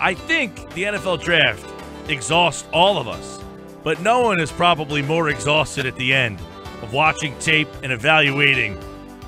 I think the NFL draft exhausts all of us, but no one is probably more exhausted at the end of watching tape and evaluating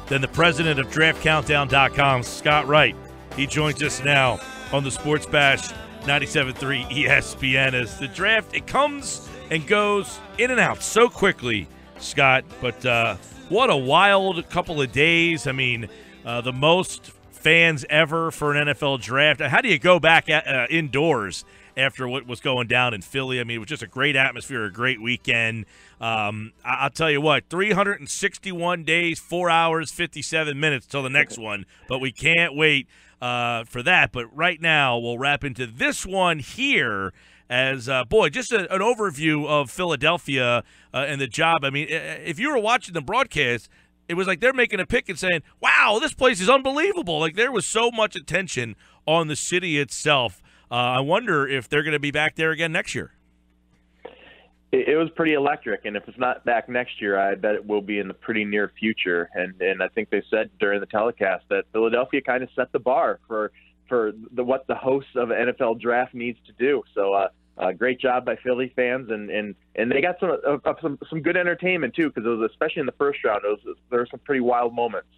than the president of DraftCountdown.com, Scott Wright. He joins us now on the Sports Bash 97.3 ESPN as the draft, it comes and goes in and out so quickly, Scott. But what a wild couple of days. I mean, the most fans ever for an NFL draft. How do you go back indoors after what was going down in Philly? I mean, it was just a great atmosphere, a great weekend. I'll tell you what, 361 days, 4 hours, 57 minutes till the next one, but we can't wait for that. But right now, we'll wrap into this one here as, just an overview of Philadelphia and the job. I mean, if you were watching the broadcast, it was like they're making a pick and saying, wow, this place is unbelievable. Like, there was so much attention on the city itself. I wonder if they're going to be back there again next year. It was pretty electric, and if it's not back next year, I bet it will be in the pretty near future. And I think they said during the telecast that Philadelphia kind of set the bar for what the hosts of an NFL draft needs to do. So great job by Philly fans, and they got some good entertainment too, because it was, especially in the first round, there were some pretty wild moments.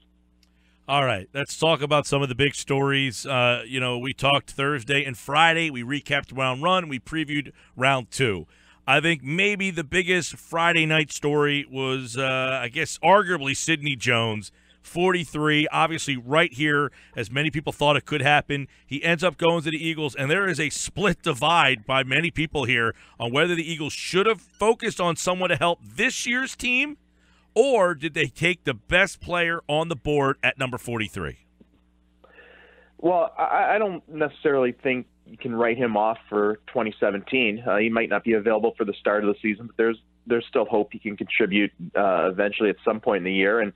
All right, let's talk about some of the big stories. We talked Thursday and Friday. We recapped round one. We previewed round two. I think maybe the biggest Friday night story was, arguably Sidney Jones, 43, obviously right here, as many people thought it could happen. He ends up going to the Eagles, and there is a split divide by many people here on whether the Eagles should have focused on someone to help this year's team, or did they take the best player on the board at number 43? Well, I don't necessarily think you can write him off for 2017. He might not be available for the start of the season, but there's still hope he can contribute eventually at some point in the year. And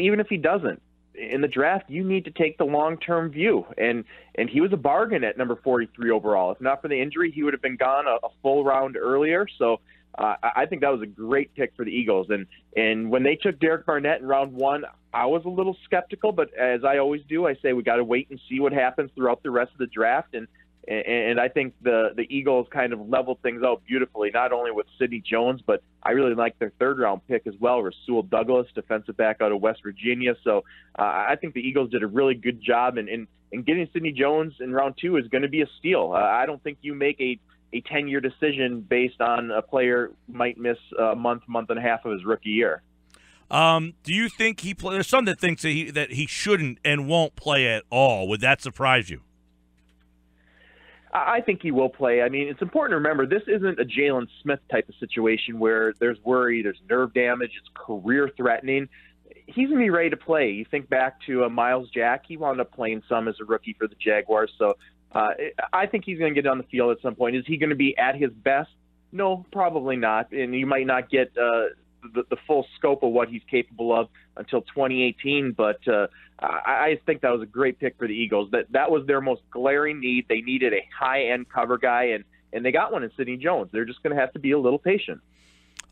even if he doesn't, in the draft, you need to take the long-term view. And he was a bargain at number 43 overall. If not for the injury, he would have been gone a full round earlier. So I think that was a great pick for the Eagles. And when they took Derek Barnett in round one, I was a little skeptical, but as I always do, I say we got to wait and see what happens throughout the rest of the draft. And I think the Eagles kind of leveled things out beautifully, not only with Sidney Jones, but I really like their third-round pick as well, Rasul Douglas, defensive back out of West Virginia. So I think the Eagles did a really good job, and getting Sidney Jones in round two is going to be a steal. I don't think you make a 10-year decision based on a player who might miss a month and a half of his rookie year. Do you think there's some that thinks that he shouldn't and won't play at all? Would that surprise you? I think he will play. I mean, it's important to remember this isn't a Jalen Smith type of situation where there's worry, there's nerve damage, it's career-threatening. He's going to be ready to play. You think back to Miles Jack. He wound up playing some as a rookie for the Jaguars. So I think he's going to get on the field at some point. Is he going to be at his best? No, probably not. And you might not get the full scope of what he's capable of until 2018, but I think that was a great pick for the Eagles. That was their most glaring need. They needed a high-end cover guy, and they got one in Sidney Jones. They're just going to have to be a little patient.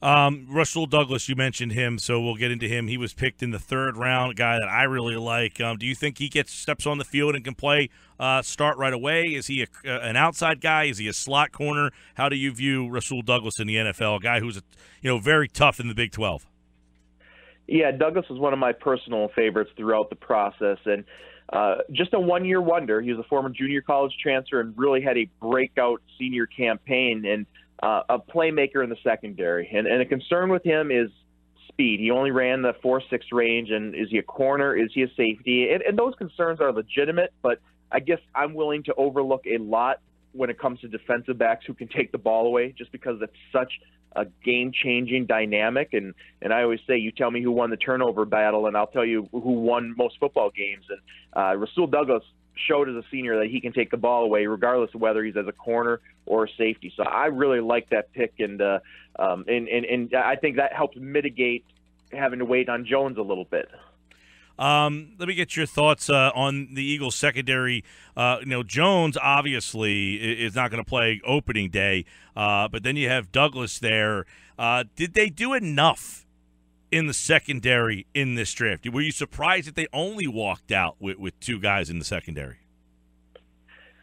Rasul Douglas, you mentioned him, so we'll get into him. He was picked in the third round, a guy that I really like. Do you think he gets steps on the field and can play, start right away? Is he an outside guy? Is he a slot corner? How do you view Rasul Douglas in the NFL, a guy who's very tough in the Big 12? Yeah, Douglas was one of my personal favorites throughout the process, and just a one-year wonder. He was a former junior college transfer and really had a breakout senior campaign and a playmaker in the secondary. And a concern with him is speed. He only ran the 4.6 range, and is he a corner? Is he a safety? And those concerns are legitimate, but I guess I'm willing to overlook a lot when it comes to defensive backs who can take the ball away, just because it's such a game-changing dynamic. And I always say, you tell me who won the turnover battle, and I'll tell you who won most football games. And Rasul Douglas showed as a senior that he can take the ball away regardless of whether he's as a corner or a safety. So I really like that pick, and I think that helps mitigate having to wait on Jones a little bit. Let me get your thoughts on the Eagles secondary. Jones obviously is not going to play opening day, but then you have Douglas there. Did they do enough in the secondary in this draft? Were you surprised that they only walked out with two guys in the secondary?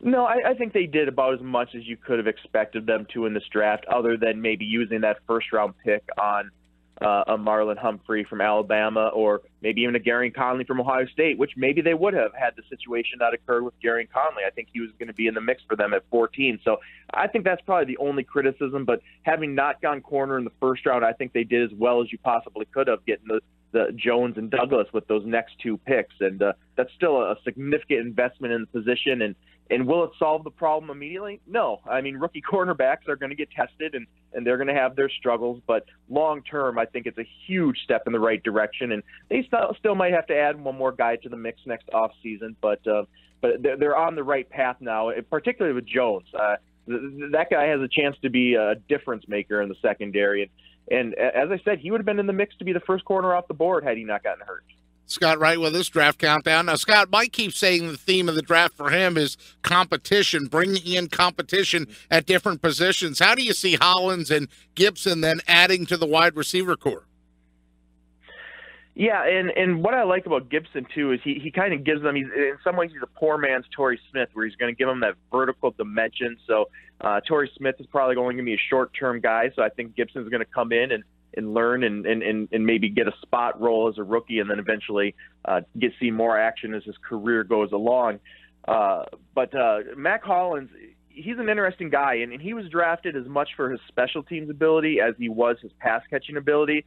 No, I think they did about as much as you could have expected them to in this draft, other than maybe using that first-round pick on a Marlon Humphrey from Alabama, or maybe even a Gary Conley from Ohio State, which maybe they would have had the situation that occurred with Gary Conley. I think he was going to be in the mix for them at 14. So I think that's probably the only criticism. But having not gone corner in the first round, I think they did as well as you possibly could have, getting the Jones and Douglas with those next two picks. And that's still a significant investment in the position. And will it solve the problem immediately? No. I mean, rookie cornerbacks are going to get tested, and they're going to have their struggles. But long term, I think it's a huge step in the right direction. And they still might have to add one more guy to the mix next offseason. But they're on the right path now, particularly with Jones. That guy has a chance to be a difference maker in the secondary. And as I said, he would have been in the mix to be the first corner off the board had he not gotten hurt. Scott Wright with us, Draft Countdown. Now, Scott, Mike keeps saying the theme of the draft for him is competition, bringing in competition at different positions. How do you see Hollins and Gibson then adding to the wide receiver core? Yeah, and what I like about Gibson, too, is he kind of gives them, in some ways he's a poor man's Torrey Smith, where he's going to give them that vertical dimension. So Torrey Smith is probably going to be a short-term guy, so I think Gibson's going to come in and learn and maybe get a spot role as a rookie, and then eventually see more action as his career goes along. But Mac Hollins, he's an interesting guy, and he was drafted as much for his special teams ability as he was his pass-catching ability.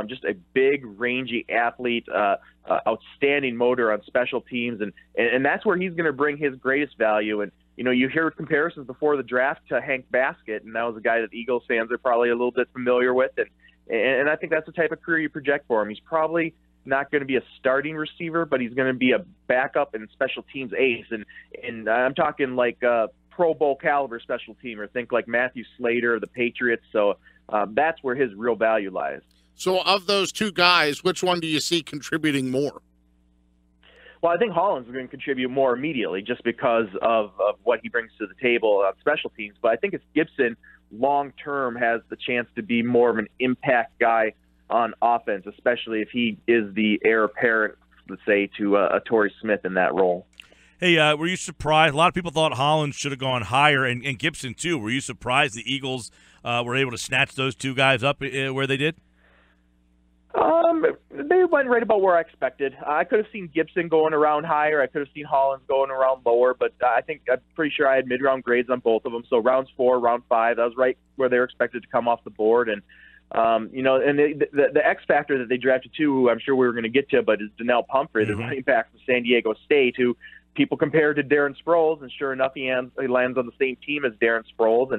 Just a big, rangy athlete, outstanding motor on special teams, and that's where he's going to bring his greatest value. And you hear comparisons before the draft to Hank Baskett, and that was a guy that Eagles fans are probably a little bit familiar with. And I think that's the type of career you project for him. He's probably not going to be a starting receiver, but he's going to be a backup and special teams ace. And I'm talking like Pro Bowl caliber special teamer. Think like Matthew Slater of the Patriots. So that's where his real value lies. So of those two guys, which one do you see contributing more? Well, I think Hollins is going to contribute more immediately just because of what he brings to the table on special teams. But I think it's Gibson long-term has the chance to be more of an impact guy on offense, especially if he is the heir apparent, let's say, to a Torrey Smith in that role. Hey, were you surprised? A lot of people thought Hollins should have gone higher, and Gibson too. Were you surprised the Eagles were able to snatch those two guys up where they did? They went right about where I expected. I could have seen Gibson going around higher. I could have seen Hollins going around lower, but I'm pretty sure I had mid-round grades on both of them. So rounds 4, round 5, that was right where they were expected to come off the board. And and the X factor that they drafted too, who I'm sure we were going to get to, but is Donnell Pumphrey, the running back from San Diego State, who people compared to Darren Sproles, and sure enough, he lands on the same team as Darren Sproles.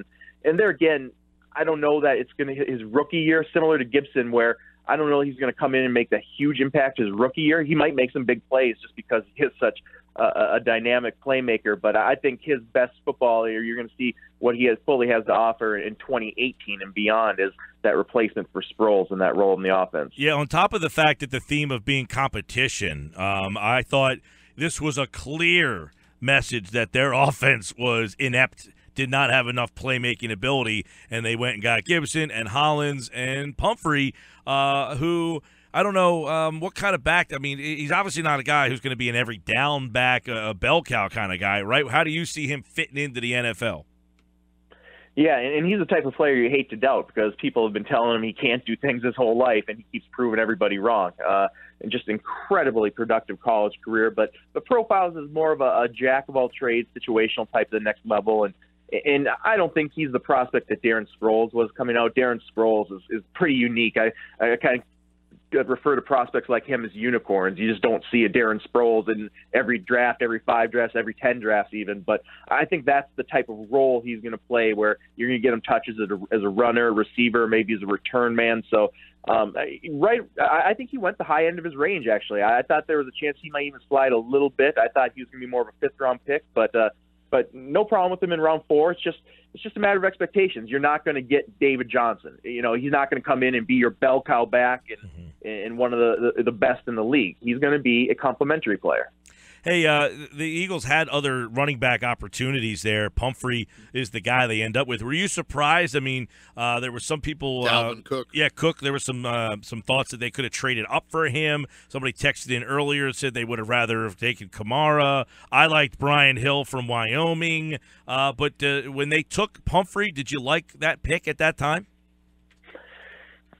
And there again, I don't know that it's going to his rookie year, similar to Gibson, where I don't know he's going to come in and make that huge impact his rookie year. He might make some big plays just because he is such a dynamic playmaker. But I think his best football year, you're going to see what he fully has to offer in 2018 and beyond, is that replacement for Sproles in that role in the offense. Yeah, on top of the fact that the theme of being competition, I thought this was a clear message that their offense was inept, did not have enough playmaking ability, and they went and got Gibson and Hollins and Pumphrey, who I don't know what kind of back. I mean, he's obviously not a guy who's going to be an every down back, a bell cow kind of guy, right? How do you see him fitting into the NFL? Yeah, and he's the type of player you hate to doubt, because people have been telling him he can't do things his whole life, and he keeps proving everybody wrong. And just incredibly productive college career. But the profiles is more of a jack-of-all-trades situational type of the next level, and I don't think he's the prospect that Darren Sproles was coming out. Darren Sproles is pretty unique. I kind of refer to prospects like him as unicorns. You just don't see a Darren Sproles in every draft, every 5 drafts, every 10 drafts even. But I think that's the type of role he's going to play, where you're going to get him touches as a runner, receiver, maybe as a return man. So I think he went the high end of his range, actually. I thought there was a chance he might even slide a little bit. I thought he was going to be more of a 5th-round pick, but no problem with him in round 4. It's just a matter of expectations. You're not going to get David Johnson. He's not going to come in and be your bell cow back and one of the best in the league. He's going to be a complimentary player. Hey, the Eagles had other running back opportunities there. Pumphrey is the guy they end up with. Were you surprised? I mean, there were some people. Dalvin Cook. Yeah, Cook. There were some thoughts that they could have traded up for him. Somebody texted in earlier and said they would have rather have taken Kamara. I liked Brian Hill from Wyoming. But when they took Pumphrey, did you like that pick at that time?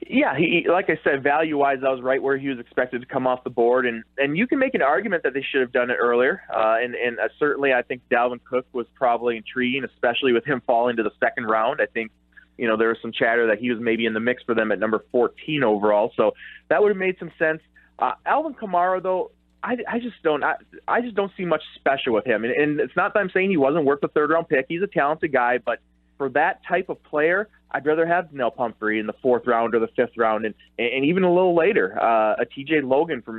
Yeah, he, like I said, value-wise, that was right where he was expected to come off the board, and you can make an argument that they should have done it earlier. And certainly, I think Dalvin Cook was probably intriguing, especially with him falling to the second round. I think, there was some chatter that he was maybe in the mix for them at number 14 overall, so that would have made some sense. Alvin Kamara, though, I just don't see much special with him, and it's not that I'm saying he wasn't worth the third-round pick. He's a talented guy, but for that type of player, I'd rather have Nell Pumphrey in the fourth round or the fifth round, and even a little later. A T.J. Logan from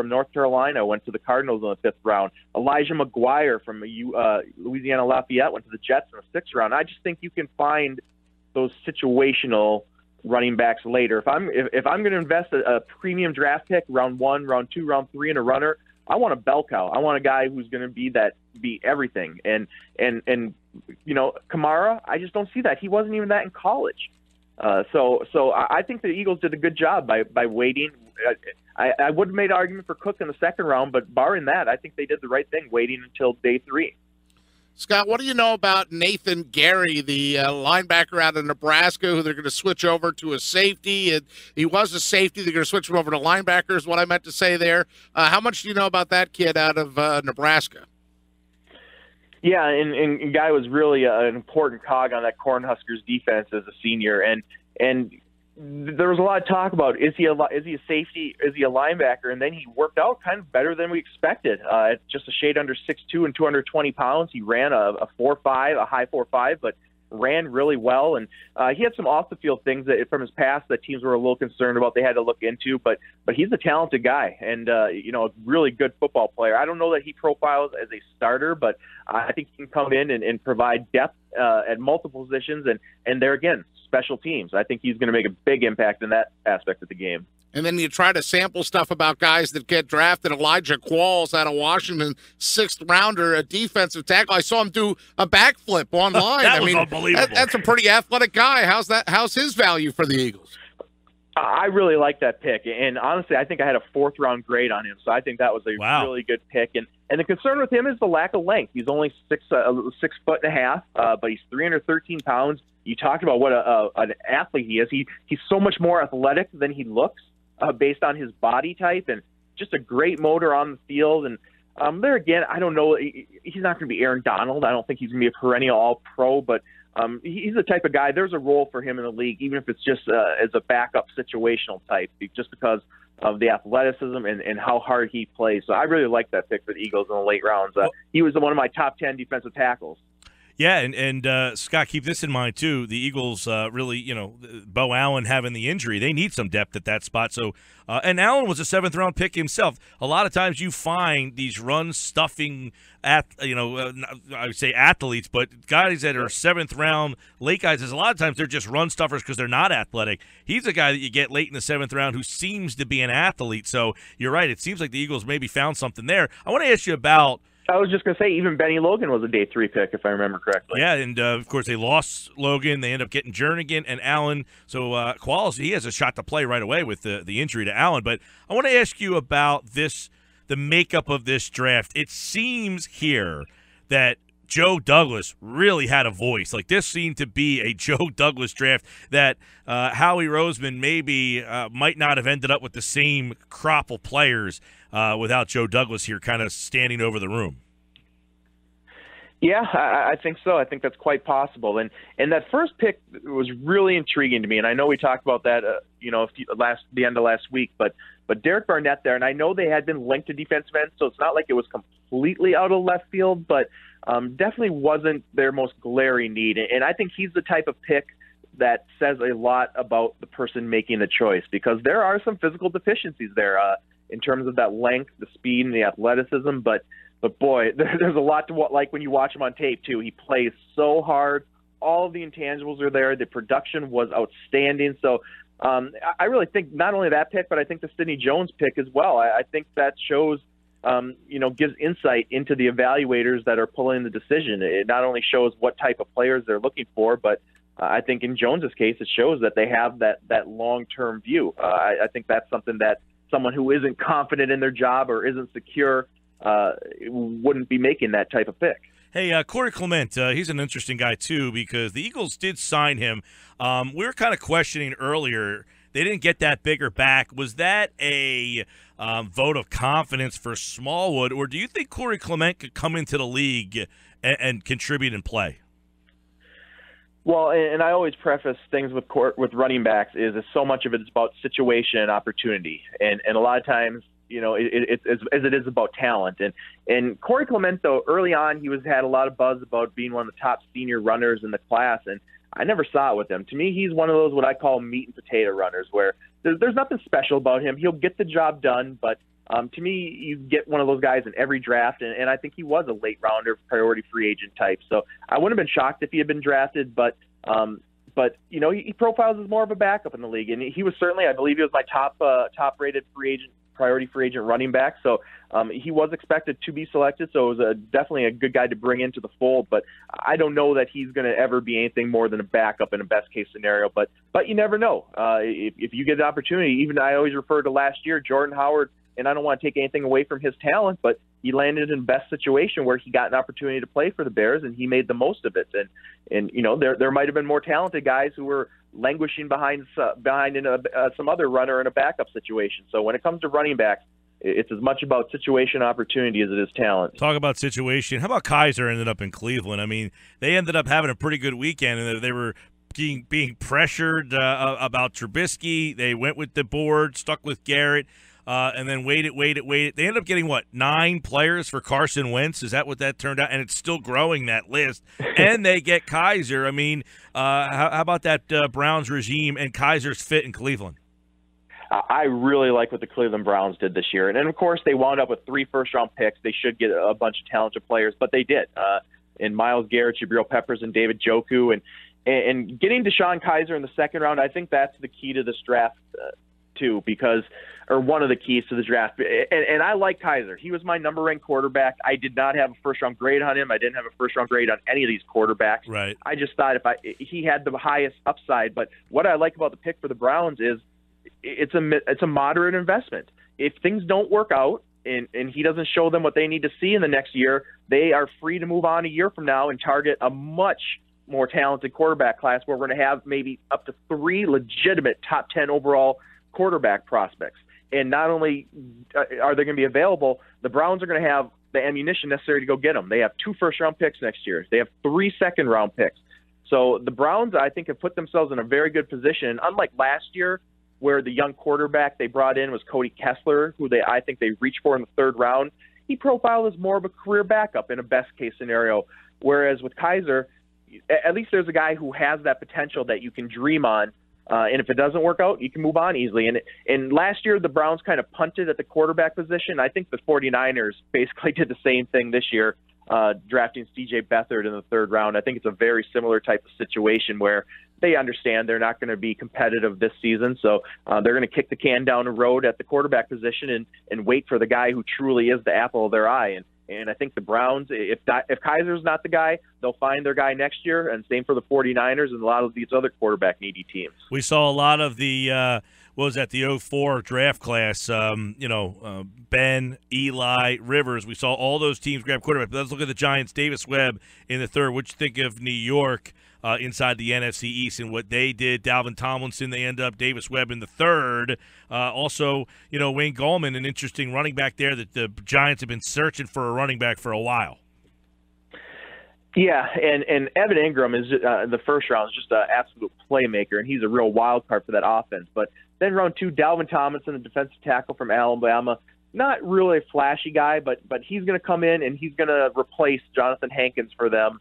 North Carolina went to the Cardinals in the fifth round. Elijah McGuire from Louisiana Lafayette went to the Jets in the sixth round. I just think you can find those situational running backs later. If I'm going to invest a premium draft pick, round 1, round 2, round 3 in a runner, I want a bell cow. I want a guy who's going to be everything. And Kamara, I just don't see that. He wasn't even that in college. So I think the Eagles did a good job by waiting. I would have made an argument for Cook in the second round, but barring that, I think they did the right thing, waiting until day 3. Scott, what do you know about Nathan Gary, the linebacker out of Nebraska, who they're going to switch over to a safety? And he was a safety. They're going to switch him over to linebacker is what I meant to say there. How much do you know about that kid out of Nebraska? Yeah, and Guy was really an important cog on that Cornhuskers defense as a senior. And there was a lot of talk about, is he a safety, is he a linebacker? And then he worked out kind of better than we expected. Just a shade under 6'2" and 220 pounds. He ran a 4.5, a high 4.5, but ran really well. And he had some off-the-field things from his past that teams were a little concerned about they had to look into. But he's a talented guy and, a really good football player. I don't know that he profiles as a starter, but I think he can come in and provide depth at multiple positions. And there again, special teams. I think he's going to make a big impact in that aspect of the game. And then you try to sample stuff about guys that get drafted. Elijah Qualls out of Washington, 6th rounder, a defensive tackle. I saw him do a backflip online. That was unbelievable. That's a pretty athletic guy. How's his value for the Eagles? I really like that pick, and honestly, I think I had a 4th-round grade on him, so I think that was a really good pick. And the concern with him is the lack of length. He's only 6'1.5", but he's 313 pounds. You talked about what an athlete he is. He's so much more athletic than he looks based on his body type, and just a great motor on the field. And there again, I don't know. He's not going to be Aaron Donald. I don't think he's going to be a perennial All-Pro, but he's the type of guy, there's a role for him in the league, even if it's just as a backup situational type, just because of the athleticism and how hard he plays. So I really like that pick for the Eagles in the late rounds. He was one of my top 10 defensive tackles. Yeah, and Scott, keep this in mind, too. The Eagles really, Bo Allen having the injury, they need some depth at that spot. So, and Allen was a 7th-round pick himself. A lot of times you find these run-stuffing, I would say athletes, but guys that are 7th-round, late guys, a lot of times they're just run-stuffers because they're not athletic. He's a guy that you get late in the 7th round who seems to be an athlete. So you're right. It seems like the Eagles maybe found something there. I want to ask you about – I was just going to say, even Benny Logan was a day 3 pick, if I remember correctly. Yeah, and of course they lost Logan. They end up getting Jernigan and Allen. So Qualls, he has a shot to play right away with the injury to Allen. But I want to ask you about the makeup of this draft. It seems here that Joe Douglas really had a voice. Like, this seemed to be a Joe Douglas draft that Howie Roseman maybe might not have ended up with the same crop of players without Joe Douglas here kind of standing over the room. Yeah, I think so. I think that's quite possible. And that first pick was really intriguing to me. And I know we talked about that, the end of last week. But Derek Barnett there, and I know they had been linked to defensive ends, so it's not like it was completely out of left field, but definitely wasn't their most glaring need. And I think he's the type of pick that says a lot about the person making the choice, because there are some physical deficiencies there in terms of that length, the speed, and the athleticism. But boy, there's a lot to like when you watch him on tape, too. He plays so hard. All of the intangibles are there. The production was outstanding. So I really think not only that pick, but I think the Sidney Jones pick as well. I think that shows gives insight into the evaluators that are pulling the decision. It not only shows what type of players they're looking for, but I think in Jones's case, it shows that they have that long-term view. I think that's something that someone who isn't confident in their job or isn't secure wouldn't be making that type of pick. Hey, Corey Clement, he's an interesting guy, too, because the Eagles did sign him. We were kind of questioning earlier. They didn't get that bigger back. Was that a vote of confidence for Smallwood, or do you think Corey Clement could come into the league and contribute and play? Well, and I always preface things with running backs is so much of it is about situation and opportunity, and a lot of times, it's as it is about talent. And Corey Clement, though, early on, he had a lot of buzz about being one of the top senior runners in the class, and I never saw it with him. To me, he's one of those what I call meat and potato runners, where there's nothing special about him. He'll get the job done, but to me, you get one of those guys in every draft, and I think he was a late rounder, priority free agent type. So I wouldn't have been shocked if he had been drafted, but he profiles as more of a backup in the league, and he was certainly, I believe, he was my top rated priority free agent running back. So he was expected to be selected. So it was definitely a good guy to bring into the fold. But I don't know that he's going to ever be anything more than a backup in a best case scenario. But you never know. If you get an opportunity, even I always refer to last year, Jordan Howard, and I don't want to take anything away from his talent, but he landed in the best situation where he got an opportunity to play for the Bears, and he made the most of it. And there might have been more talented guys who were languishing behind some other runner in a backup situation. So when it comes to running backs, it's as much about situation opportunity as it is talent. Talk about situation. How about Kaiser ended up in Cleveland? I mean, they ended up having a pretty good weekend, and they were being pressured about Trubisky. They went with the board, stuck with Garrett. And then waited. They ended up getting, 9 players for Carson Wentz? Is that what that turned out? And it's still growing, that list. And they get Kaiser. I mean, how about that Browns regime and Kaiser's fit in Cleveland? I really like what the Cleveland Browns did this year. And of course, they wound up with 3 first-round picks. They should get a bunch of talented players, but they did. And Myles Garrett, Jabril Peppers, and David Njoku. And getting Deshaun Kaiser in the second round, I think that's the key to this draft, too, or one of the keys to the draft. And I like Kaiser. He was my number-ranked quarterback. I did not have a first-round grade on him. I didn't have a first-round grade on any of these quarterbacks. Right. I just thought he had the highest upside. But what I like about the pick for the Browns is it's a moderate investment. If things don't work out and he doesn't show them what they need to see in the next year, they are free to move on a year from now and target a much more talented quarterback class where we're going to have maybe up to 3 legitimate top 10 overall quarterback prospects. And not only are they going to be available, the Browns are going to have the ammunition necessary to go get them. They have 2 first-round picks next year. They have 3 second-round picks. So the Browns, I think, have put themselves in a very good position. Unlike last year, where the young quarterback they brought in was Cody Kessler, who I think they reached for in the 3rd round, he profiled as more of a career backup in a best-case scenario. Whereas with Kaiser, at least there's a guy who has that potential that you can dream on. And if it doesn't work out, you can move on easily. And last year, the Browns kind of punted at the quarterback position. I think the 49ers basically did the same thing this year, drafting C.J. Beathard in the 3rd round. I think it's a very similar type of situation where they understand they're not going to be competitive this season. So they're going to kick the can down the road at the quarterback position and wait for the guy who truly is the apple of their eye. And I think the Browns, if Kaiser's not the guy, they'll find their guy next year, and same for the 49ers and a lot of these other quarterback-needy teams. We saw a lot of the 04 draft class, Ben, Eli, Rivers. We saw all those teams grab quarterback. But let's look at the Giants, Davis Webb in the 3rd. What you think of New York inside the NFC East and what they did? Dalvin Tomlinson, they end up Davis Webb in the 3rd. Also, Wayne Gallman, an interesting running back there that the Giants have been searching for a running back for a while. Yeah, and Evan Ingram is in the 1st round is just an absolute playmaker, and he's a real wild card for that offense. But then round 2, Dalvin Tomlinson, the defensive tackle from Alabama, not really a flashy guy, but he's going to come in and he's going to replace Jonathan Hankins for them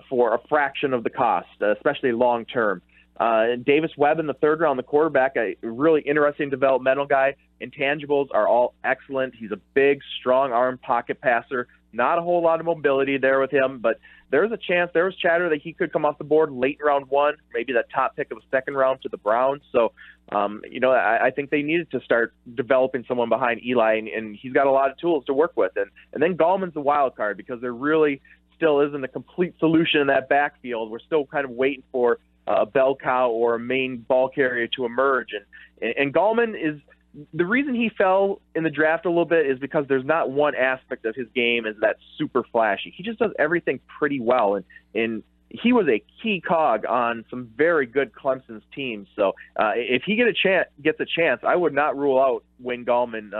for a fraction of the cost, especially long term. Davis Webb in the 3rd round, the quarterback, a really interesting developmental guy. Intangibles are all excellent. He's a big, strong arm pocket passer. Not a whole lot of mobility there with him, but there's a chance, there was chatter that he could come off the board late in round 1, maybe that top pick of the second round to the Browns. So, I think they needed to start developing someone behind Eli, and he's got a lot of tools to work with. And then Gallman's the wild card because there really still isn't a complete solution in that backfield. We're still kind of waiting for a bell cow or a main ball carrier to emerge. And Gallman is – the reason he fell in the draft a little bit is because there's not one aspect of his game is that super flashy. He just does everything pretty well, and he was a key cog on some very good Clemson's teams. So if he gets a chance, I would not rule out Wayne Gallman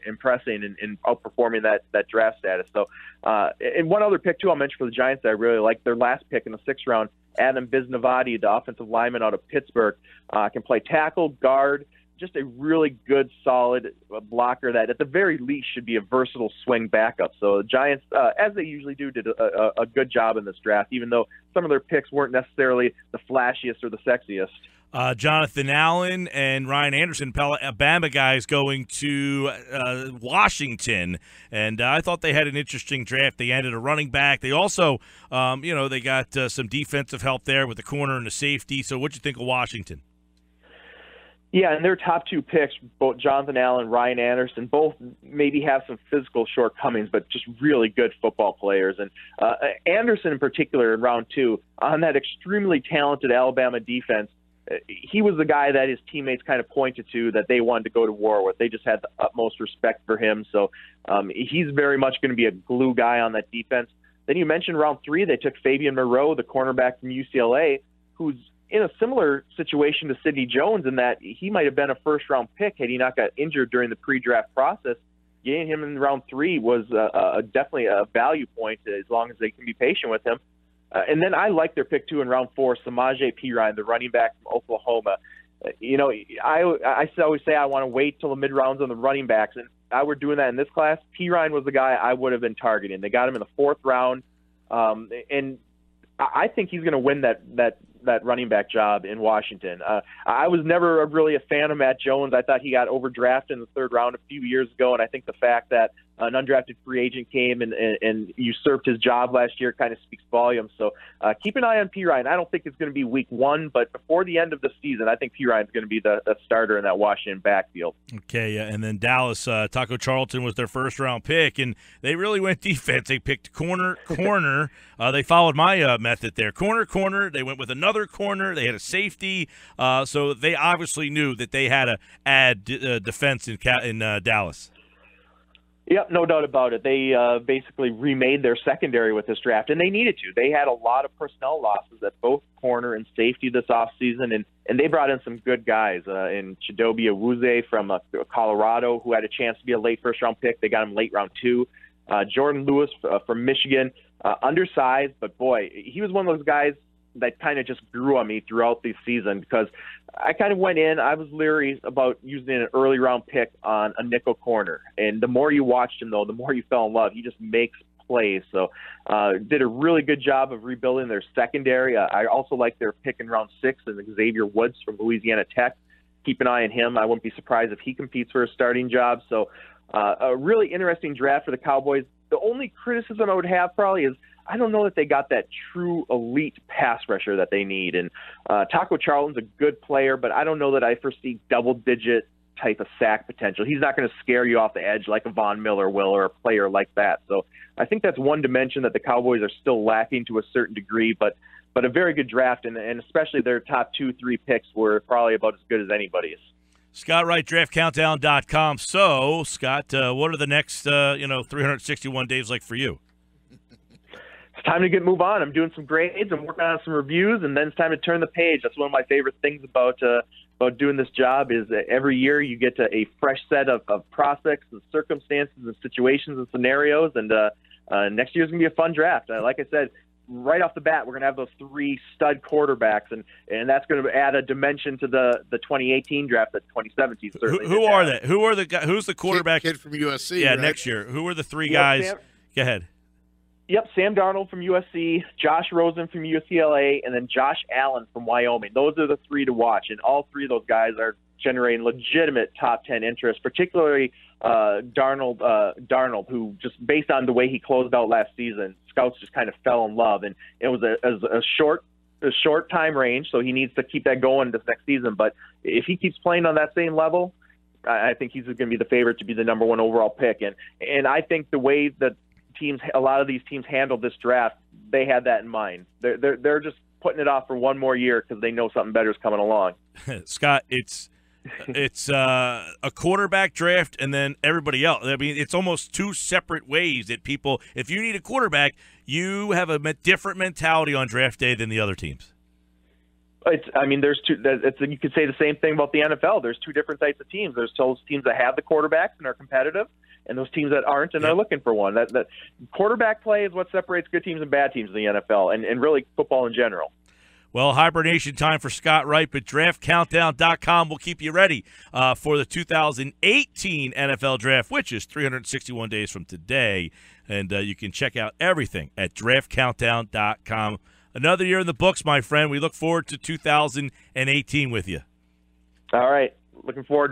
impressing and outperforming that draft status. So and one other pick too I'll mention for the Giants that I really like, their last pick in the 6th round, Adam Biznavadi, the offensive lineman out of Pittsburgh, can play tackle, guard. Just a really good, solid blocker that at the very least should be a versatile swing backup. So the Giants, as they usually do, did a good job in this draft, even though some of their picks weren't necessarily the flashiest or the sexiest. Jonathan Allen and Ryan Anderson, Alabama guys, going to Washington. And I thought they had an interesting draft. They added a running back. They also, they got some defensive help there with the corner and the safety. So what'd you think of Washington? Yeah, and their top 2 picks, both Jonathan Allen and Ryan Anderson, both maybe have some physical shortcomings, but just really good football players. And Anderson in particular in round 2, on that extremely talented Alabama defense, he was the guy that his teammates kind of pointed to that they wanted to go to war with. They just had the utmost respect for him. So he's very much going to be a glue guy on that defense. Then you mentioned round 3, they took Fabian Moreau, the cornerback from UCLA, who's in a similar situation to Sidney Jones in that he might have been a first-round pick had he not got injured during the pre-draft process. Getting him in round 3 was definitely a value point as long as they can be patient with him. And then I like their pick, too, in round 4, Samaje Perine, the running back from Oklahoma. I always say I want to wait till the mid-rounds on the running backs, and I were doing that in this class. Perine was the guy I would have been targeting. They got him in the 4th round, and I think he's going to win that running back job in Washington. I was never really a fan of Matt Jones. I thought he got overdrafted in the 3rd round a few years ago, and I think the fact that an undrafted free agent came and usurped his job last year kind of speaks volumes. So keep an eye on Perine. I don't think it's going to be week 1, but before the end of the season, I think Perine is going to be the starter in that Washington backfield. Okay, and then Dallas, Taco Charlton was their first-round pick, and they really went defense. They picked corner. They followed my method there. Corner. They went with another corner. They had a safety. So they obviously knew that they had to add defense in Dallas. Yep, no doubt about it. They basically remade their secondary with this draft, and they needed to. They had a lot of personnel losses at both corner and safety this offseason, and they brought in some good guys. In Chidobe Awuzie from Colorado, who had a chance to be a late first-round pick. They got him late round 2. Jordan Lewis from Michigan, undersized, but boy, he was one of those guys that kind of just grew on me throughout the season because I kind of went in, I was leery about using an early round pick on a nickel corner. And the more you watched him, though, the more you fell in love. He just makes plays. So did a really good job of rebuilding their secondary. I also like their pick in round 6 and Xavier Woods from Louisiana Tech. Keep an eye on him. I wouldn't be surprised if he competes for a starting job. So a really interesting draft for the Cowboys. The only criticism I would have probably is I don't know that they got that true elite pass rusher that they need. And Taco Charlton's a good player, but I don't know that I foresee double-digit type of sack potential. He's not going to scare you off the edge like a Von Miller will or a player like that. So I think that's one dimension that the Cowboys are still lacking to a certain degree, but a very good draft, and especially their top 2-3 picks were probably about as good as anybody's. Scott Wright, DraftCountdown.com. So, Scott, what are the next 361 days like for you? It's time to move on. I'm doing some grades. I'm working on some reviews, and then it's time to turn the page. That's one of my favorite things about doing this job is that every year you get to a fresh set of prospects and circumstances and situations and scenarios, and next year's going to be a fun draft. Like I said, right off the bat, we're going to have those 3 stud quarterbacks, and that's going to add a dimension to the 2018 draft that 2017 certainly. Who are they? Who are the guys? Who's the quarterback? Kid from USC. Yeah, right? Next year. Who are the 3 guys? Go ahead. Yep, Sam Darnold from USC, Josh Rosen from UCLA, and then Josh Allen from Wyoming. Those are the 3 to watch, and all 3 of those guys are generating legitimate top 10 interest, particularly Darnold, who just based on the way he closed out last season, scouts just kind of fell in love. And it was a short time range, so he needs to keep that going this next season. But if he keeps playing on that same level, I think he's going to be the favorite to be the number 1 overall pick. And I think the way that a lot of these teams handled this draft, they had that in mind. They're just putting it off for one more year because they know something better is coming along. Scott, it's a quarterback draft and then everybody else. I mean, it's almost two separate ways that people, if you need a quarterback, you have a different mentality on draft day than the other teams. There's two. You could say the same thing about the NFL. There's two different types of teams. There's those teams that have the quarterbacks and are competitive, and those teams that aren't and are looking for one. That quarterback play is what separates good teams and bad teams in the NFL, and really football in general. Well, hibernation time for Scott Wright, but DraftCountdown.com will keep you ready for the 2018 NFL Draft, which is 361 days from today, and you can check out everything at DraftCountdown.com. Another year in the books, my friend. We look forward to 2018 with you. All right. Looking forward to it.